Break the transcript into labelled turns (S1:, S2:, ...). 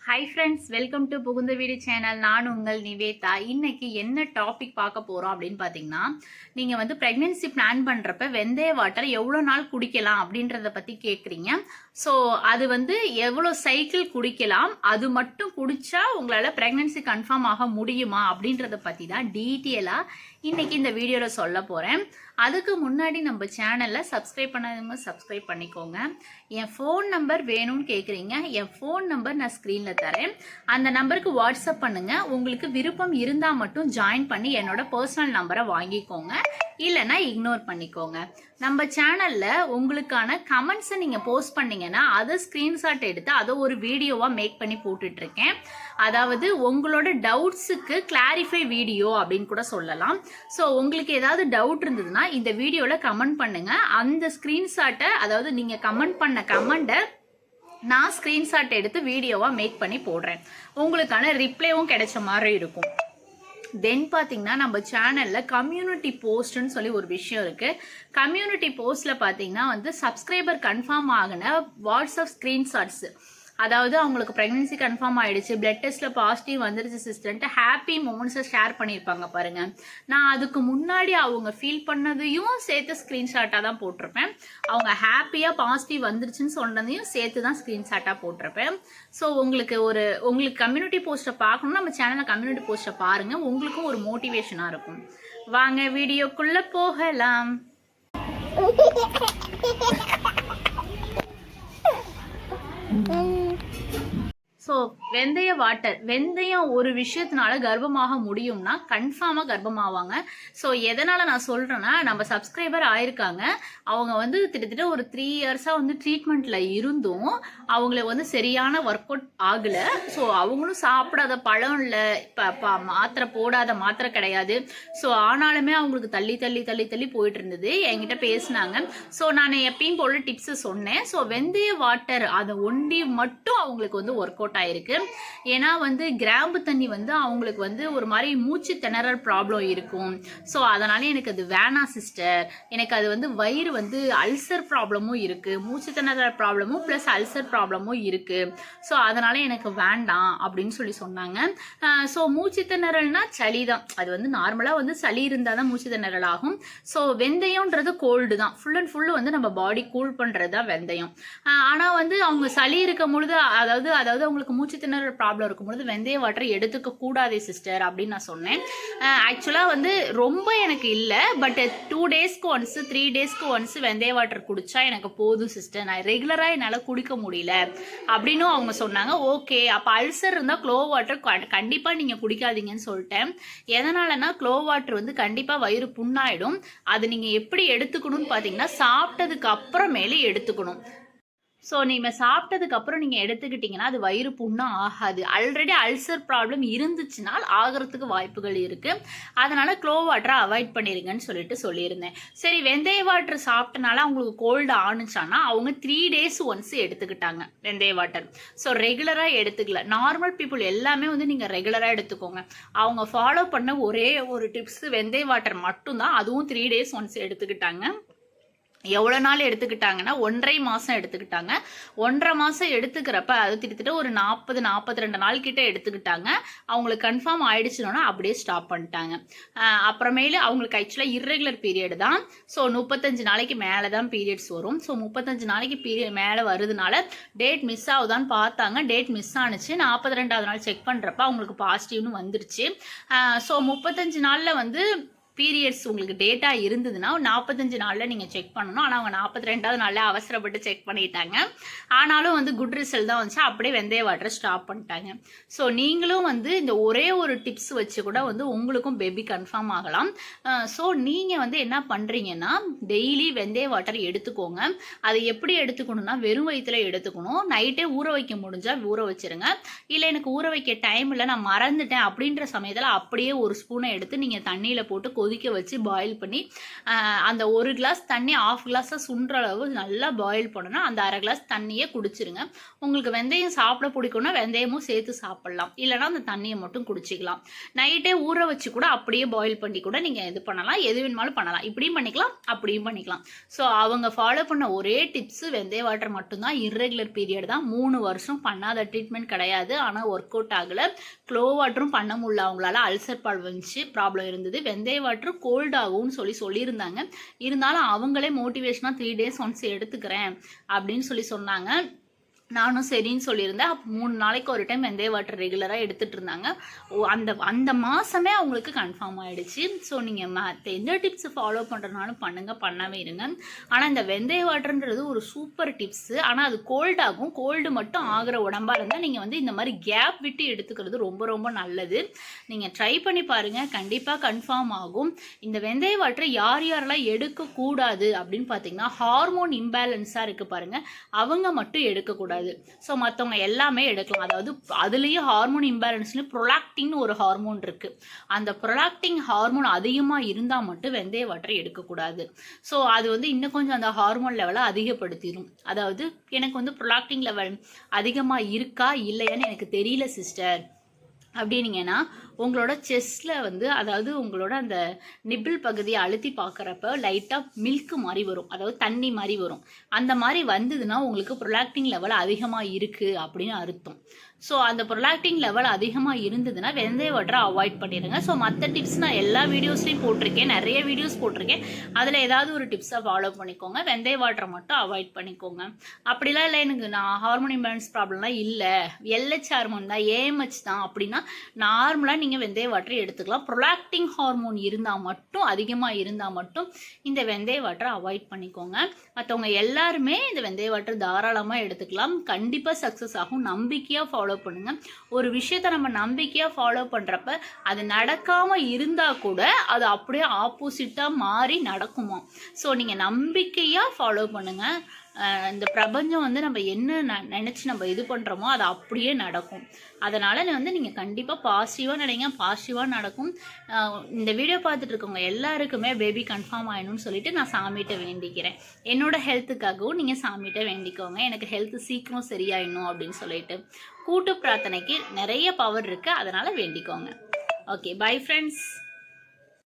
S1: Hi friends, welcome to புகுந்த வீடு channel. நான் உங்கள் நிவேதா. இன்னைக்கு என்ன டாபிக் பார்க்க போகிறோம் அப்படின்னு பார்த்தீங்கன்னா, நீங்கள் வந்து ப்ரெக்னென்சி பிளான் பண்ணுறப்ப வெந்தய வாட்டர் எவ்வளோ நாள் குடிக்கலாம் அப்படின்றத பற்றி கேட்குறீங்க. ஸோ அது வந்து எவ்வளோ சைக்கிள் குடிக்கலாம், அது மட்டும் குடிச்சா உங்களால் ப்ரெக்னென்சி கன்ஃபார்ம் ஆக முடியுமா அப்படின்றத பற்றி தான் டீட்டெயிலாக இன்னைக்கு இந்த வீடியோவில் சொல்ல போகிறேன். அதுக்கு முன்னாடி நம்ம சேனலில் சப்ஸ்கிரைப் பண்ணாதவங்க சப்ஸ்கிரைப் பண்ணிக்கோங்க. என் ஃபோன் நம்பர் வேணும்னு கேட்குறீங்க. என் ஃபோன் நம்பர் நான் ஸ்க்ரீனில் தரேன். அந்த நம்பருக்கு வாட்ஸ்அப் பண்ணுங்கள். உங்களுக்கு விருப்பம் இருந்தால் மட்டும் ஜாயின் பண்ணி என்னோட பர்சனல் நம்பரை வாங்கிக்கோங்க, இல்லைன்னா இக்னோர் பண்ணிக்கோங்க. நம்ம சேனலில் உங்களுக்கான கமெண்ட்ஸை நீங்கள் போஸ்ட் பண்ணீங்கன்னா அதை ஸ்க்ரீன்ஷாட் எடுத்து அதை ஒரு வீடியோவாக மேக் பண்ணி போட்டுட்ருக்கேன். அதாவது உங்களோட டவுட்ஸுக்கு கிளாரிஃபை வீடியோ அப்படின்னு கூட சொல்லலாம். ஸோ உங்களுக்கு ஏதாவது டவுட் இருந்ததுன்னா இந்த வீடியோவில் கமெண்ட் பண்ணுங்கள். அந்த ஸ்க்ரீன்ஷாட்டை, அதாவது நீங்கள் கமெண்ட் பண்ண கமெண்ட்டை நான் ஸ்க்ரீன்ஷாட் எடுத்து வீடியோவாக மேக் பண்ணி போடுறேன். உங்களுக்கான ரிப்ளைவும் கிடைச்ச மாதிரி இருக்கும். தென் பார்த்தீங்கன்னா நம்ம சேனலில் கம்யூனிட்டி போஸ்ட்னு சொல்லி ஒரு விஷயம் இருக்குது. கம்யூனிட்டி போஸ்ட்டில் பார்த்தீங்கன்னா வந்து சப்ஸ்கிரைபர் கன்ஃபார்ம் ஆகின வாட்ஸ்அப் ஸ்க்ரீன்ஷாட்ஸு, அதாவது அவங்களுக்கு ப்ரெக்னென்சி கன்ஃபார்ம் ஆகிடுச்சு, பிளட் டெஸ்ட்டில் பாசிட்டிவ் வந்துருச்சு சிஸ்டர்ன்ட்டு ஹாப்பி மூமெண்ட்ஸை ஷேர் பண்ணியிருப்பாங்க பாருங்கள். நான் அதுக்கு முன்னாடி அவங்க ஃபீல் பண்ணதையும் சேர்த்து ஸ்க்ரீன்ஷாட்டாக தான் போட்டிருப்பேன். அவங்க ஹாப்பியாக பாசிட்டிவ் வந்துருச்சுன்னு சொன்னதையும் சேர்த்து தான் ஸ்க்ரீன்ஷாட்டாக போட்டிருப்பேன். ஸோ உங்களுக்கு கம்யூனிட்டி போஸ்ட்டை பார்க்கணும்னா நம்ம சேனலில் கம்யூனிட்டி போஸ்ட்டை பாருங்கள், உங்களுக்கும் ஒரு மோட்டிவேஷனாக இருக்கும். வாங்க வீடியோக்குள்ளே போகலாம். ஸோ வெந்தய வாட்டர், வெந்தயம் ஒரு விஷயத்தினால கர்ப்பமாக முடியும்னா கன்ஃபார்மாக கர்ப்பமாவாங்க. ஸோ எதனால் நான் சொல்கிறேன்னா, நம்ம சப்ஸ்கிரைபர் ஆயிருக்காங்க. அவங்க வந்து கிட்டத்தட்ட ஒரு 3 இயர்ஸாக வந்து ட்ரீட்மெண்ட்டில் இருந்தும் அவங்களுக்கு வந்து சரியான ஒர்க் அவுட் ஆகலை. ஸோ அவங்களும் சாப்பிடாத பழம் இல்லை, இப்போ மாத்திரை போடாத மாத்திரை கிடையாது. ஸோ ஆனாலுமே அவங்களுக்கு தள்ளி தள்ளி தள்ளி தள்ளி போயிட்டு இருந்தது. என்கிட்ட பேசினாங்க. ஸோ நான் எப்பயும் போல டிப்ஸு சொன்னேன். ஸோ வெந்தய வாட்டர் அதை ஒண்டி மட்டும் அவங்களுக்கு வந்து ஒர்க் அவுட் ஆயிருக்கு. ஏன்னா வந்து கிராம்பு தண்ணி வந்து அவங்களுக்கு வந்து ஒரு மாதிரி மூச்சு திணறல் ப்ராப்ளம் இருக்கும். ஸோ அதனால எனக்கு அது வேணாம் சிஸ்டர், எனக்கு அது வந்து வயிறு வந்து அல்சர் ப்ராப்ளமும் இருக்கு, மூச்சு திணறல் ப்ராப்ளமும் ப்ளஸ் அல்சர் ப்ராப்ளமும் இருக்கு. ஸோ அதனால எனக்கு வேண்டாம் அப்படின்னு சொல்லி சொன்னாங்க. ஸோ மூச்சு திணறல்னா சளி தான், அது வந்து நார்மலாக வந்து சளி இருந்தால் தான் மூச்சு திணறல் ஆகும். ஸோ வெந்தயம்ன்றது கோல்டு தான், ஃபுல் அண்ட் ஃபுல்லு வந்து நம்ம பாடி கூல் பண்ணுறது தான் வெந்தயம். ஆனால் வந்து அவங்க சளி இருக்கும் பொழுது, அதாவது அவங்களுக்கு மூச்சு திணறல் ப்ராப்ளம் இருக்கும்பொழுது வெந்தய வாட்டர் எடுத்துக்க கூடாதே சிஸ்டர் அப்படின்னு நான் சொன்னேன். ஆக்சுவலாக வந்து ரொம்ப எனக்கு இல்லை, பட் 2 டேஸ்க்கு ஒன்ஸு 3 டேஸ்க்கு ஒன்ஸு வெந்தய வாட்டர் குடிச்சா எனக்கு போதும் சிஸ்டர், நான் ரெகுலராக என்னால் குடிக்க முடியல அப்படின்னும் அவங்க சொன்னாங்க. ஓகே, அப்போ அல்சர் இருந்தால் க்ளோ வாட்டர் கண்டிப்பாக நீங்கள் குடிக்காதீங்கன்னு சொல்லிட்டேன். எதனாலனா க்ளோ வாட்டர் வந்து கண்டிப்பாக வயிறு புண்ணாயிடும். அது நீங்கள் எப்படி எடுத்துக்கணும்னு பார்த்தீங்கன்னா சாப்பிட்டதுக்கு அப்புறமேலே எடுத்துக்கணும். ஸோ நீங்கள் சாப்பிட்டதுக்கு அப்புறம் நீங்கள் எடுத்துக்கிட்டிங்கன்னா அது வயிறு புண்ணா ஆகாது. ஆல்ரெடி அல்சர் ப்ராப்ளம் இருந்துச்சுனால் ஆகிறதுக்கு வாய்ப்புகள் இருக்குது. அதனால் க்ளோ வாட்டரை அவாய்ட் பண்ணிடுங்கன்னு சொல்லியிருந்தேன். சரி, வெந்தய வாட்டர் சாப்பிட்டனால அவங்களுக்கு கோல்டு ஆணுச்சானா அவங்க 3 டேஸ் ஒன்ஸ் எடுத்துக்கிட்டாங்க வெந்தய வாட்டர். ஸோ ரெகுலராக எடுத்துக்கல. நார்மல் பீப்புள் எல்லாமே வந்து நீங்கள் ரெகுலராக எடுத்துக்கோங்க. அவங்க ஃபாலோ பண்ண ஒரே ஒரு டிப்ஸ் வெந்தய வாட்டர் மட்டும்தான், அதுவும் 3 டேஸ் ஒன்ஸ் எடுத்துக்கிட்டாங்க. எவ்வளோ நாள் எடுத்துக்கிட்டாங்கன்னா 1.5 மாதம் எடுத்துக்கிட்டாங்க. 1.5 மாதம் எடுத்துக்கிறப்ப அது கிட்டத்தட்ட ஒரு 40-42 நாள் கிட்ட எடுத்துக்கிட்டாங்க. அவங்களுக்கு கன்ஃபார்ம் ஆயிடுச்சுன்னா அப்படியே ஸ்டாப் பண்ணிட்டாங்க. அப்புறமேலு அவங்களுக்கு ஆக்சுவலாக இர்ரெகுலர் பீரியட் தான். ஸோ 35 நாளைக்கு மேலே தான் பீரியட்ஸ் வரும். ஸோ 35 நாளைக்கு மேலே வருதுனால டேட் மிஸ் ஆகுதான்னு பார்த்தாங்க. டேட் மிஸ் ஆனிச்சு. 42வது நாள் செக் பண்ணுறப்ப அவங்களுக்கு பாசிட்டிவ்னு வந்துருச்சு. ஸோ 35 நாளில் வந்து பீரியட்ஸ் உங்களுக்கு டேட்டா இருந்ததுன்னா 45 நாளில் நீங்கள் செக் பண்ணணும். ஆனால் அவங்க 42வது நாளில் அவசரப்பட்டு செக் பண்ணிட்டாங்க. ஆனாலும் வந்து குட் ரிசல்ட் தான் வந்துச்சு. அப்படியே வெந்தய வாட்டரை ஸ்டாப் பண்ணிட்டாங்க. ஸோ நீங்களும் வந்து இந்த ஒரே ஒரு டிப்ஸ் வச்சு கூட வந்து உங்களுக்கும் பேபி கன்ஃபார்ம் ஆகலாம். ஸோ நீங்கள் வந்து என்ன பண்ணுறீங்கன்னா டெய்லி வெந்தய வாட்டர் எடுத்துக்கோங்க. அதை எப்படி எடுத்துக்கணும்னா வெறும் வயிற்றுல எடுத்துக்கணும். நைட்டே ஊற வைக்க முடிஞ்சால் ஊற வச்சிருங்க. இல்லை எனக்கு ஊற வைக்க டைம் இல்லை, நான் மறந்துட்டேன் அப்படின்ற சமயத்தில் அப்படியே ஒரு ஸ்பூனை எடுத்து நீங்கள் தண்ணியில் போட்டு கொதிக்க வச்சு பாயில் பண்ணி அந்த 1 கிளாஸ் தண்ணி 1/2 கிளாஸாக சுண்டுற அளவு நல்லா பாயில் பண்ணணும். அந்த 1/2 கிளாஸ் தண்ணியே குடிச்சிருங்க. உங்களுக்கு வெந்தயம் சாப்பிட பிடிக்கும்னா வெந்தயமும் சேர்த்து சாப்பிடலாம், இல்லைனா அந்த தண்ணியை மட்டும் குடிச்சிக்கலாம். நைட்டே ஊற வச்சு கூட அப்படியே பாயில் பண்ணி கூட நீங்கள் இது பண்ணலாம், எது வேணுமாலும் பண்ணலாம். இப்படியும் பண்ணிக்கலாம், அப்படியும் பண்ணிக்கலாம். ஸோ அவங்க ஃபாலோ பண்ண ஒரே டிப்ஸு வெந்தய வாட்டர் மட்டும்தான். இர்ரெகுலர் பீரியட் தான், 3 வருஷம் பண்ணாத ட்ரீட்மெண்ட் கிடையாது. ஆனால் ஒர்க் அவுட் ஆகலை. க்ளோ வாட்டரும் பண்ண முடியல அவங்களால, அல்சர் ப்ராப்ளம் இருந்தது. வெந்தய வாட்டரும் கோல்ட் ஆகும்னு சொல்லியிருந்தாங்க. இருந்தாலும் அவங்களே மோட்டிவேஷனாக 3 days ஒன்ஸ் எடுத்துக்கிறேன் அப்படின்னு சொன்னாங்க. நானும் சரின்னு சொல்லியிருந்தேன். அப்போ 3 நாளைக்கு ஒரு டைம் வெந்தய வாட்டர் ரெகுலராக எடுத்துகிட்டு இருந்தாங்க. அந்த மாதமே அவங்களுக்கு கன்ஃபார்ம் ஆகிடுச்சு. ஸோ நீங்கள் எந்த டிப்ஸ் ஃபாலோ பண்ணுறதுனாலும் பண்ணவே இருங்க. ஆனால் இந்த வெந்தய வாட்டர்ன்றது ஒரு சூப்பர் டிப்ஸு. ஆனால் அது கோல்ட் ஆகும். கோல்டு மட்டும் ஆகிற உடம்பாக இருந்தால் நீங்கள் வந்து இந்த மாதிரி கேப் விட்டு எடுத்துக்கிறது ரொம்ப ரொம்ப நல்லது. நீங்கள் ட்ரை பண்ணி பாருங்கள், கண்டிப்பாக கன்ஃபார்ம் ஆகும். இந்த வெந்தய வாட்டரை யாரெல்லாம் எடுக்கக்கூடாது அப்படின்னு பார்த்தீங்கன்னா, ஹார்மோன் இம்பேலன்ஸாக இருக்குது பாருங்கள், அவங்க மட்டும் எடுக்கக்கூடாது. ஸோ மற்றவங்க எல்லாமே எடுக்கலாம். அதாவது அதுலேயே ஹார்மோன் இம்பேலன்ஸ்ல ப்ரொலாக்டின்னு ஒரு ஹார்மோன் இருக்கு. அந்த ப்ரொலாக்டின் ஹார்மோன் அதிகமாக இருந்தால் மட்டும் வெந்தய வாட்டரை எடுக்கக்கூடாது. ஸோ அது வந்து இன்னும் கொஞ்சம் அந்த ஹார்மோன் லெவலை அதிகப்படுத்திடும். அதாவது எனக்கு வந்து ப்ரொலாக்டின் லெவல் அதிகமாக இருக்கா இல்லையான்னு எனக்கு தெரியல சிஸ்டர் அப்படின்னீங்கன்னா, உங்களோட செஸ்ட்டில் வந்து அதாவது உங்களோட அந்த நிப்பிள் பகுதியை அழுத்தி பார்க்குறப்ப லைட்டாக மில்க் மாதிரி வரும், அதாவது தண்ணி மாதிரி வரும். அந்த மாதிரி வந்ததுன்னா உங்களுக்கு ப்ரொலாக்டின் லெவல் அதிகமாக இருக்குது அப்படின்னு அர்த்தம். ஸோ அந்த ப்ரொலாக்டின் லெவல் அதிகமாக இருந்ததுன்னா வெந்தய வாட்டரை அவாய்ட் பண்ணிடுங்க. ஸோ மற்ற டிப்ஸ் நான் எல்லா வீடியோஸ்லையும் போட்டிருக்கேன், நிறைய வீடியோஸ் போட்டிருக்கேன். அதில் ஏதாவது ஒரு டிப்ஸை ஃபாலோ பண்ணிக்கோங்க. வெந்தய வாட்டரை மட்டும் அவாய்ட் பண்ணிக்கோங்க. அப்படிலாம் இல்லை, எனக்கு நான் ஹார்மோன் இம்பேலன்ஸ் ப்ராப்ளம்லாம் இல்லை, எல்ஹெச் ஹார்மோன் தான், ஏஎம்ஹெச் தான் அப்படின்னா நார்மலாக நீங்கள் வெந்தய வாட்டரை எடுத்துக்கலாம். ப்ரொலாக்டின் ஹார்மோன் இருந்தால் மட்டும், அதிகமாக இருந்தால் மட்டும் இந்த வெந்தய வாட்டரை அவாய்ட் பண்ணிக்கோங்க. மற்றவங்க எல்லாருமே இந்த வெந்தய வாட்டர் தாராளமாக எடுத்துக்கலாம். கண்டிப்பாக சக்ஸஸ் ஆகும். நம்பிக்கையாக ஃபாலோ பண்ணுங்க. ஒரு விஷயத்தை நம்ம நம்பிக்கையாக ஃபாலோ பண்ணுறப்ப அது நடக்காமல் இருந்தால் கூட அது அப்படியே ஆப்போசிட்டாக மாறி நடக்குமா. ஸோ நீங்கள் நம்பிக்கையாக ஃபாலோ பண்ணுங்கள். இந்த பிரபஞ்சம் வந்து நம்ம என்ன நினச்சி நம்ம இது பண்ணுறோமோ அது அப்படியே நடக்கும். அதனால் வந்து நீங்கள் கண்டிப்பாக பாசிட்டிவாக நினைங்க, பாசிட்டிவாக நடக்கும். இந்த வீடியோ பார்த்துட்டு இருக்கவங்க எல்லாருக்குமே பேபி கன்ஃபார்ம் ஆகணும்னு சொல்லிட்டு நான் சாமிகிட்ட வேண்டிக்கிறேன். என்னோட ஹெல்த்துக்காகவும் நீங்கள் சாமிகிட்ட வேண்டிக்கோங்க, எனக்கு ஹெல்த்து சீக்கிரம் சரியாயிடணும் அப்படின்னு சொல்லிட்டு. கூட்டு பிரார்த்தனைக்கு நிறைய பவர் இருக்குது, அதனால் வேண்டிக்கோங்க. Okay, bye friends.